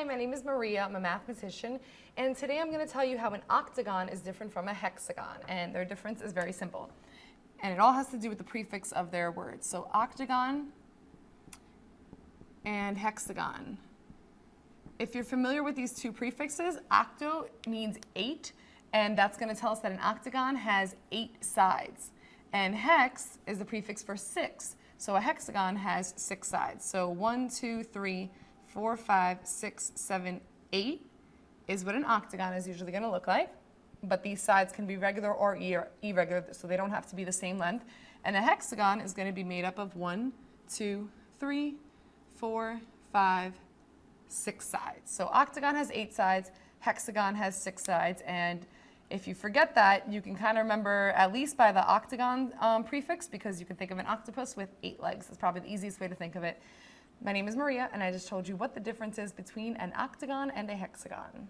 my name is Maria. I'm a mathematician, and today I'm going to tell you how an octagon is different from a hexagon, and their difference is very simple. And it all has to do with the prefix of their words. So octagon and hexagon. If you're familiar with these two prefixes, octo means 8, and that's going to tell us that an octagon has 8 sides. And hex is the prefix for 6. So a hexagon has 6 sides. So 1, 2, 3, 4, 5, 6, 7, 8 is what an octagon is usually going to look like. But these sides can be regular or irregular, so they don't have to be the same length. And a hexagon is going to be made up of 1, 2, 3, 4, 5, 6 sides. So octagon has 8 sides, hexagon has 6 sides, and if you forget that, you can kind of remember at least by the octagon prefix, because you can think of an octopus with 8 legs. That's probably the easiest way to think of it. My name is Maria, and I just told you what the difference is between an octagon and a hexagon.